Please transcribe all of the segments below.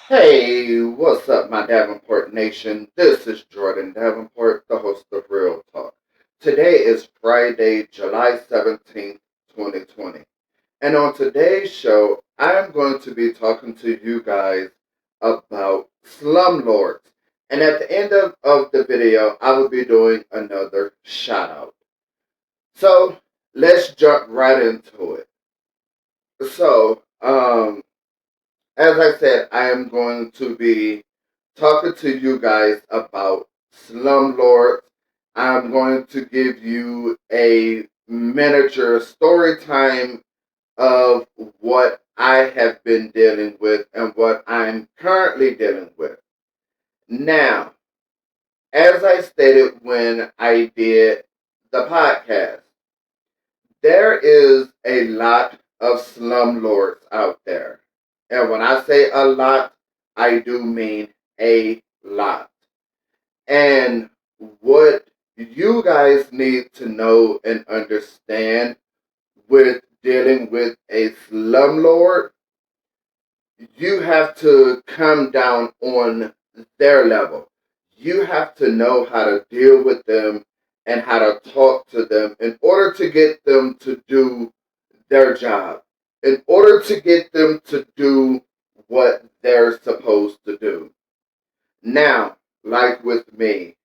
Hey, what's up, my Davenport Nation? This is Jordin Davenport, the host of Real Talk. Today is Friday, July 17th, 2020. And on today's show, I'm going to be talking to you guys about slumlords. And at the end of the video, I will be doing another shout out. So let's jump right into it. So, as I said, I am going to be talking to you guys about slumlords. I'm going to give you a miniature story time of what I have been dealing with and what I'm currently dealing with. Now, as I stated when I did the podcast, there is a lot of slumlords out there. And when I say a lot, I do mean a lot. And what you guys need to know and understand with dealing with a slumlord, you have to come down on their level. You have to know how to deal with them and how to talk to them in order to get them to do their job, in order to get them to do what they're supposed to do. Now, like with me,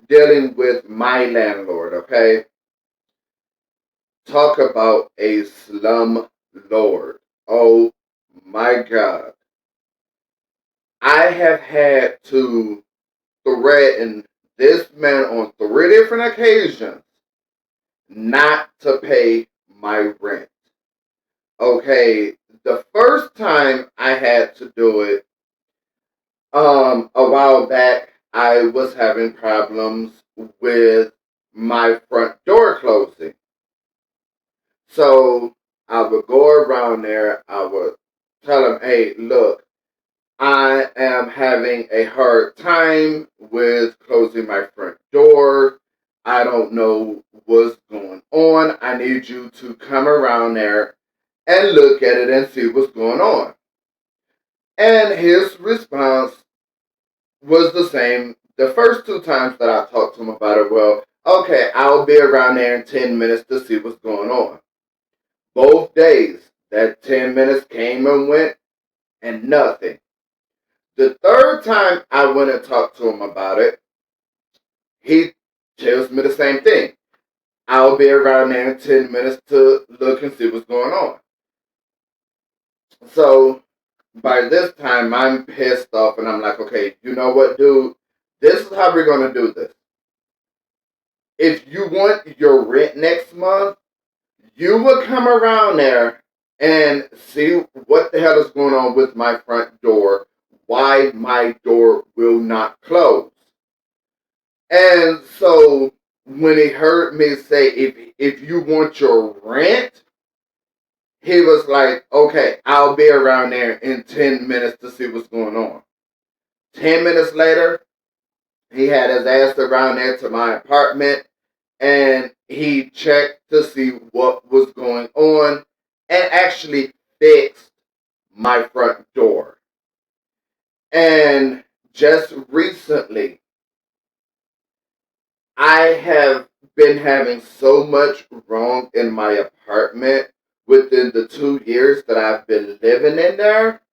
dealing with my landlord, okay? Talk about a slum lord. Oh my God. I have had to threaten this man on 3 different occasions not to pay my rent. Okay, the first time I had to do it, a while back, I was having problems with my front door closing. So I would go around there, I would tell him, hey, look, I am having a hard time with closing my front door. I don't know what's going on. I need you to come around there and look at it and see what's going on. And his response was the same the first two times that I talked to him about it. Well, okay, I'll be around there in 10 minutes to see what's going on. Both days, that 10 minutes came and went and nothing. The third time I went and talked to him about it, he tells me the same thing. I'll be around there in 10 minutes to look and see what's going on. So by this time, I'm pissed off and I'm like, okay, you know what, dude? This is how we're going to do this. If you want your rent next month, you will come around there and see what the hell is going on with my front door, why my door will not close. And so when he heard me say, if you want your rent, he was like, okay, I'll be around there in 10 minutes to see what's going on. 10 minutes later, he had his ass around there to my apartment and he checked to see what was going on and actually fixed my front door. And just recently, I have been having so much wrong in my apartment within the 2 years that I've been living in there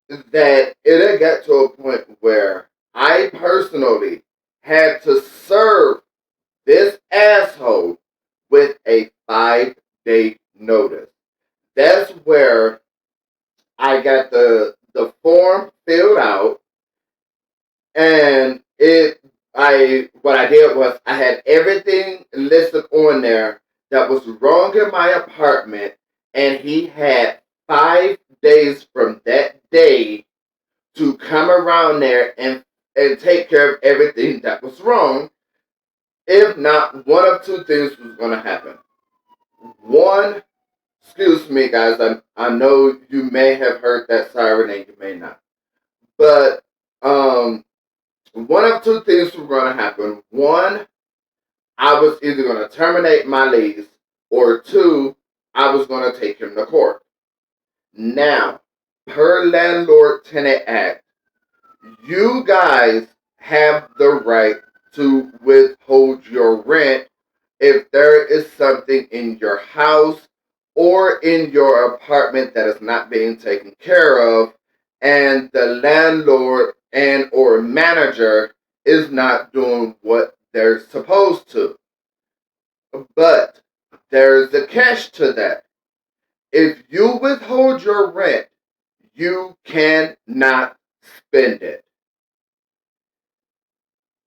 that it had got to a point where I personally had to serve this asshole with a 5-day notice. That's where I got the form filled out, and what I did was I had everything listed on there that was wrong in my apartment, and he had 5 days from that day to come around there and take care of everything that was wrong. If not, one of two things was going to happen. One, excuse me, guys, I know you may have heard that siren and you may not. But one of two things were going to happen. One, I was either going to terminate my lease, or two, I was going to take him to court. Now, per Landlord-Tenant Act, you guys have the right to withhold your rent if there is something in your house or in your apartment that is not being taken care of, and the landlord and or manager is not doing what they're supposed to. But there's a catch to that. If you withhold your rent, you cannot spend it.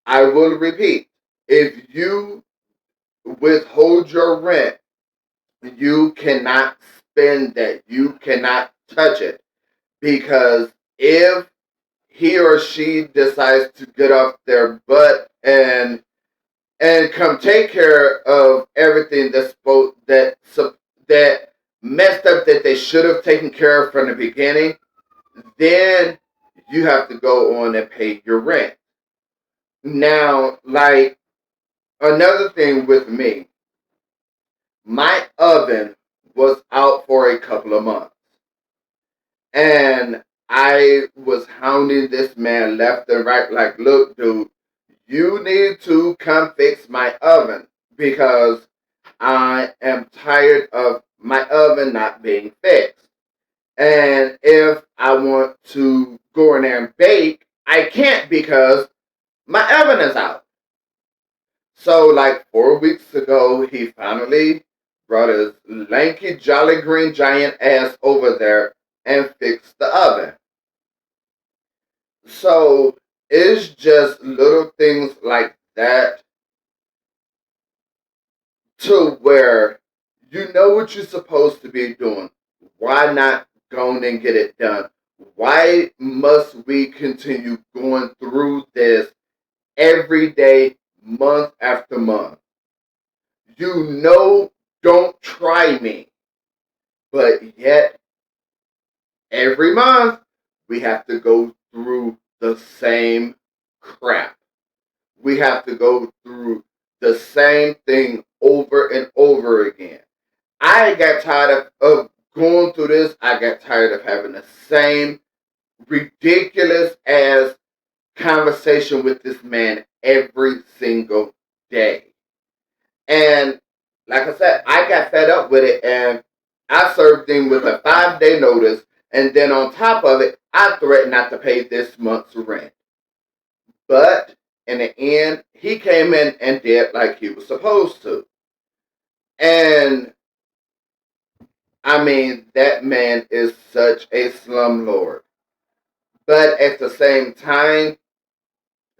I will repeat. If you withhold your rent, you cannot spend that. You cannot touch it. Because if he or she decides to get off their butt and come take care of everything that messed up that they should have taken care of from the beginning, then you have to go on and pay your rent. Now, like another thing with me, my oven was out for a couple of months. And I was hounding this man left and right, like, look, dude, you need to come fix my oven because I am tired of my oven not being fixed. And if I want to go in there and bake, I can't because my oven is out. So, like 4 weeks ago, he finally brought his lanky, jolly green giant ass over there and fixed the oven. So, it's just little things like that to where you know what you're supposed to be doing. Why not go and get it done? Why must we continue going through this every day, month after month? You know, don't try me. But yet, every month, we have to go through the same crap. We have to go through the same thing over and over again. I got tired of going through this. I got tired of having the same ridiculous ass conversation with this man every single day. And like I said, I got fed up with it and I served him with a 5-day notice. And then on top of it, I threatened not to pay this month's rent. But in the end, he came in and did like he was supposed to. And I mean, that man is such a slumlord. But at the same time,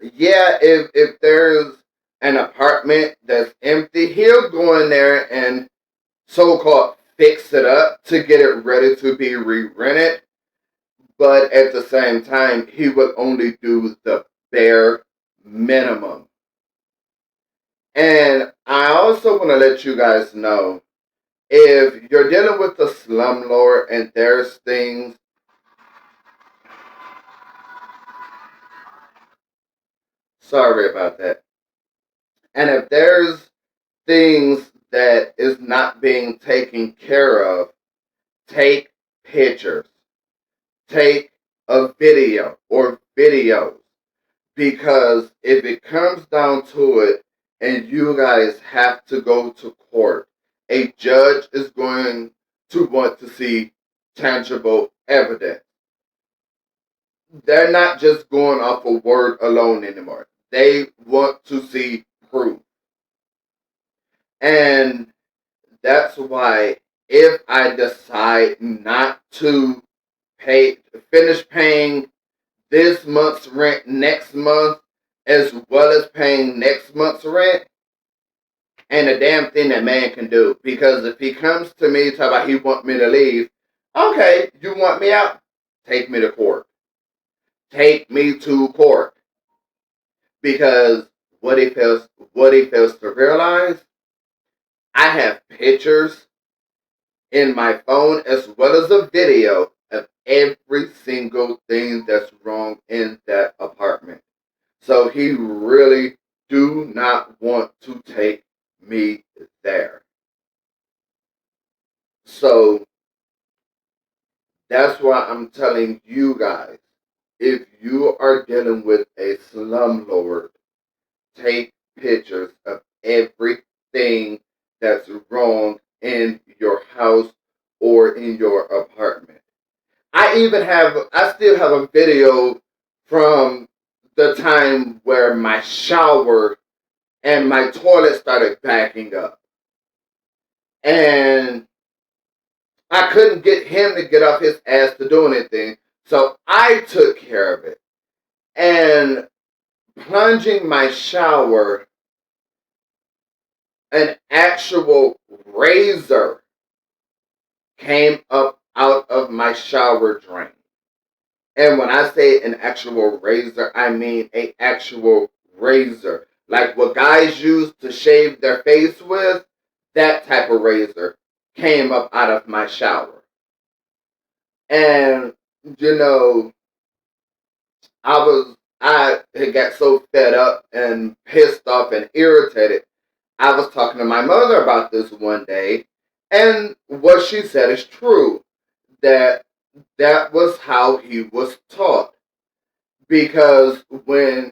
yeah, if there's an apartment that's empty, he'll go in there and so-called fix it up to get it ready to be re-rented. But at the same time, he will only do the bare minimum. And I also want to let you guys know, if you're dealing with the slumlord and there's things, sorry about that. And if there's things that is not being taken care of, take pictures. Take a video or videos. Because if it comes down to it and you guys have to go to court, a judge is going to want to see tangible evidence. They're not just going off a word alone anymore. They want to see proof. And that's why if I decide not to finish paying this month's rent next month, as well as paying next month's rent, ain't a damn thing that man can do. Because if he comes to me talking about he want me to leave, okay, you want me out? Take me to court. Take me to court. Because what he fails to realize, I have pictures in my phone as well as a video of every single thing that's wrong in that apartment. So he really do not want to take me there. So That's why I'm telling you guys, if you are dealing with a slumlord, take pictures of everything that's wrong in your house or in your apartment. I still have a video from the time where my shower and my toilet started backing up. And I couldn't get him to get off his ass to do anything. So I took care of it. And plunging my shower, an actual razor came up out of my shower drain. And when I say an actual razor, I mean an actual razor. Like what guys use to shave their face with, that type of razor came up out of my shower. And, you know, I had got so fed up and pissed off and irritated. I was talking to my mother about this one day, and what she said is true. That was how he was taught. Because when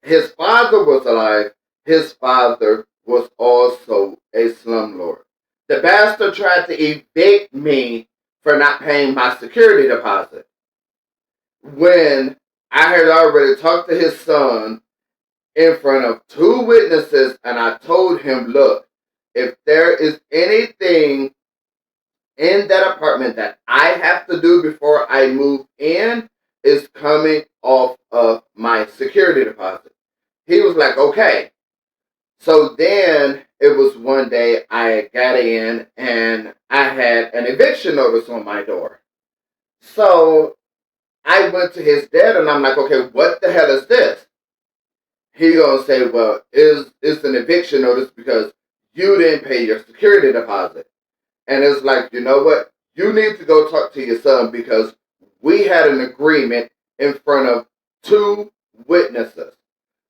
his father was alive, his father was also a slumlord. The bastard tried to evict me for not paying my security deposit. When I had already talked to his son in front of two witnesses, and I told him, look, if there is anything in that apartment that I have to do before I move in, is coming off of my security deposit. He was like, okay. So then it was one day I got in and I had an eviction notice on my door. So I went to his dad and I'm like, okay, what the hell is this? He gonna say, well, it's an eviction notice because you didn't pay your security deposit. And it's like, you know what? You need to go talk to your son because we had an agreement in front of two witnesses.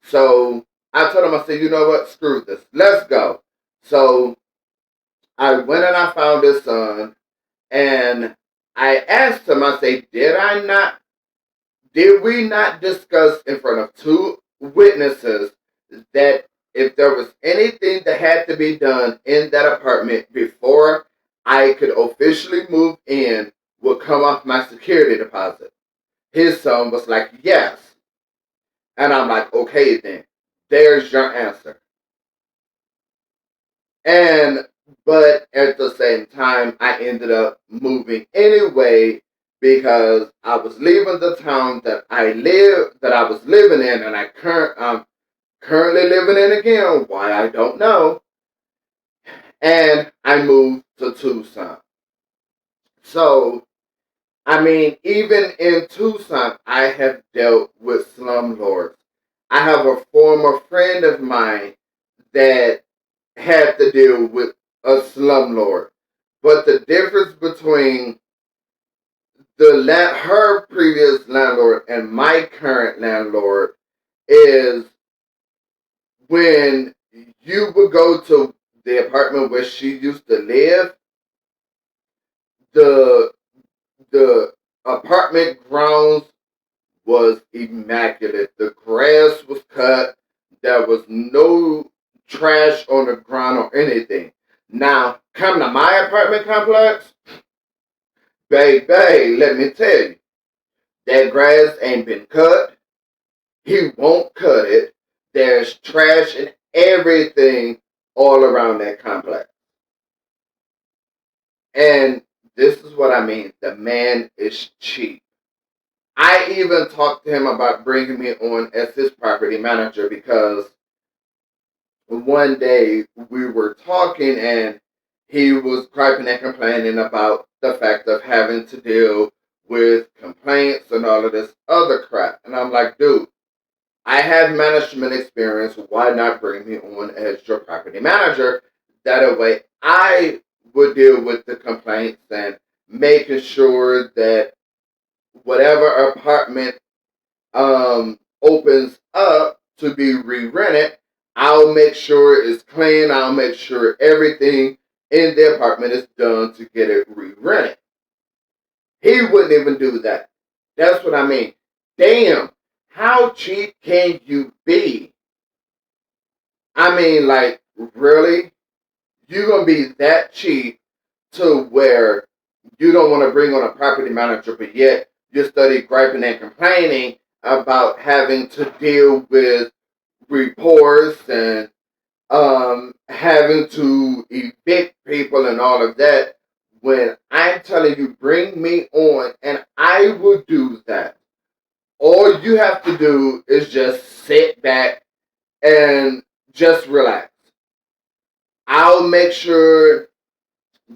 So I told him, I said, you know what? Screw this. Let's go. So I went and I found his son and I asked him, I said, did we not discuss in front of two witnesses that if there was anything that had to be done in that apartment before I could officially move in would come off my security deposit? His son was like, yes. And I'm like, okay then, there's your answer. But at the same time, I ended up moving anyway because I was leaving the town that I was living in, and I'm currently living in again. Why, I don't know. And I moved to Tucson. So, I mean, even in Tucson, I have dealt with slumlords. I have a former friend of mine that had to deal with a slumlord. But the difference between her previous landlord and my current landlord is when you would go to the apartment where she used to live, the the apartment grounds was immaculate. The grass was cut. There was no trash on the ground or anything. Now, come to my apartment complex, baby, let me tell you, that grass ain't been cut. He won't cut it. There's trash and everything all around that complex. And this is what I mean. The man is cheap. I even talked to him about bringing me on as his property manager because one day we were talking and he was griping and complaining about the fact of having to deal with complaints and all of this other crap. And I'm like, dude, I have management experience. Why not bring me on as your property manager? That way I would deal with the complaints and making sure that whatever apartment opens up to be re-rented, I'll make sure it's clean. I'll make sure everything in the apartment is done to get it re-rented. He wouldn't even do that. That's what I mean. Damn, how cheap can you be? I mean, like, really? You're going to be that cheap to where you don't want to bring on a property manager, but yet you study griping and complaining about having to deal with reports and having to evict people and all of that, when I'm telling you, bring me on and I will do that. All you have to do is just sit back and just relax. I'll make sure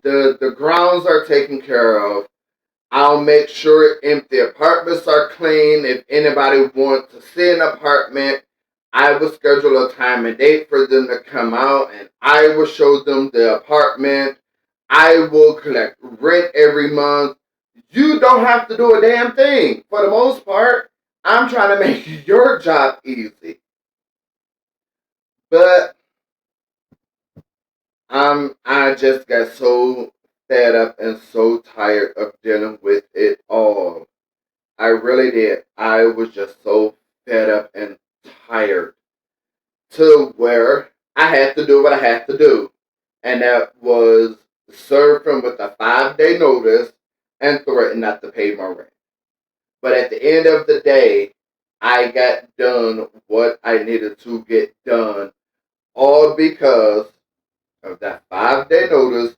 the grounds are taken care of. I'll make sure if the apartments are clean, if anybody wants to see an apartment, I will schedule a time and date for them to come out and I will show them the apartment. I will collect rent every month. You don't have to do a damn thing. For the most part, I'm trying to make your job easy. But I just got so fed up and so tired of dealing with it all. I really did. I was just so fed up and tired to where I had to do what I had to do. And that was serve him with a 5-day notice and threaten not to pay my rent. But at the end of the day, I got done what I needed to get done, all because of that 5-day notice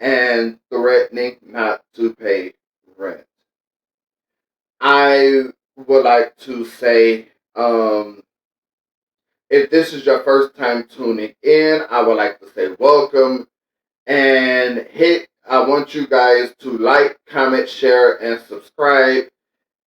and threatening not to pay rent. I would like to say, if this is your first time tuning in, I would like to say welcome and I want you guys to like, comment, share, and subscribe.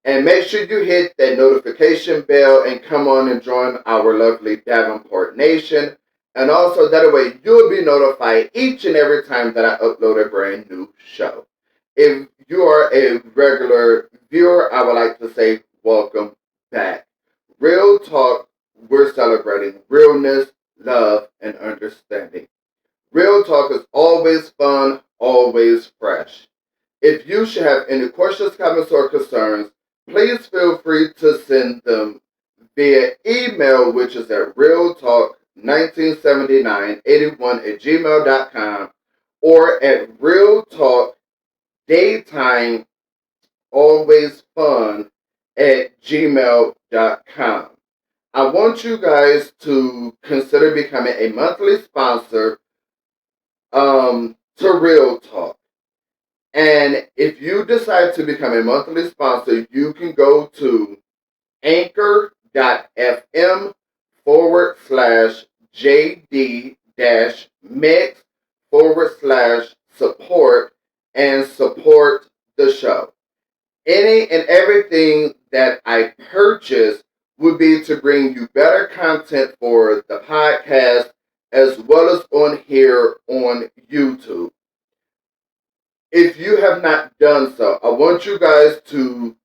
And make sure you hit that notification bell and come on and join our lovely Davenport Nation. And also that way you'll be notified each and every time that I upload a brand new show. If you are a regular viewer, I would like to say welcome back. Real talk, we're celebrating realness, love, and understanding. Real talk is always fun, always fresh. If you should have any questions, comments, or concerns, please feel free to send them via email, which is at realtalk197981@gmail.com or at realtalkdaytimealwaysfun@gmail.com. I want you guys to consider becoming a monthly sponsor to Real Talk. And if you decide to become a monthly sponsor, you can go to anchor.fm/JD-mix/support and support the show. Any and everything that I purchase would be to bring you better content for the podcast as well as on here on YouTube. If you have not done so, I want you guys to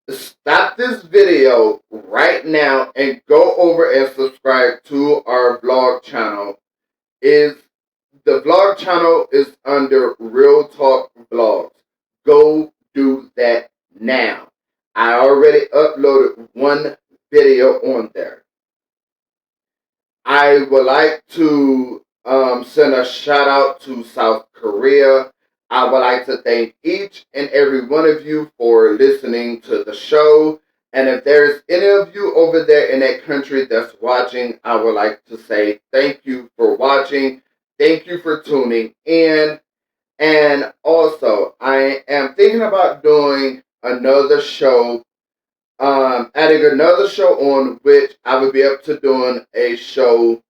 stop this video right now and go over and subscribe to our vlog channel. The vlog channel is under Real Talk Vlogs. Go do that now. I already uploaded one video on there. I would like to send a shout out to South Korea. I would like to thank each and every one of you for listening to the show. And if there's any of you over there in that country that's watching, I would like to say thank you for watching. Thank you for tuning in. And also, I am thinking about doing another show, adding another show on which I would be up to doing a show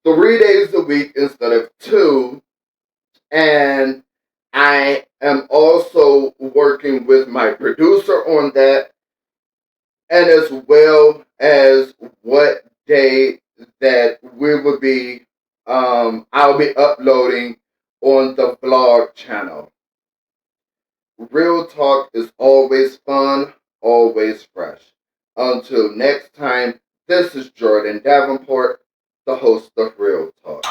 3 days a week instead of 2. And I am also working with my producer on that, and as well as what day that we will be, I'll be uploading on the vlog channel. Real talk is always fun, always fresh. Until next time, this is Jordin Davenport, the host of Real Talk.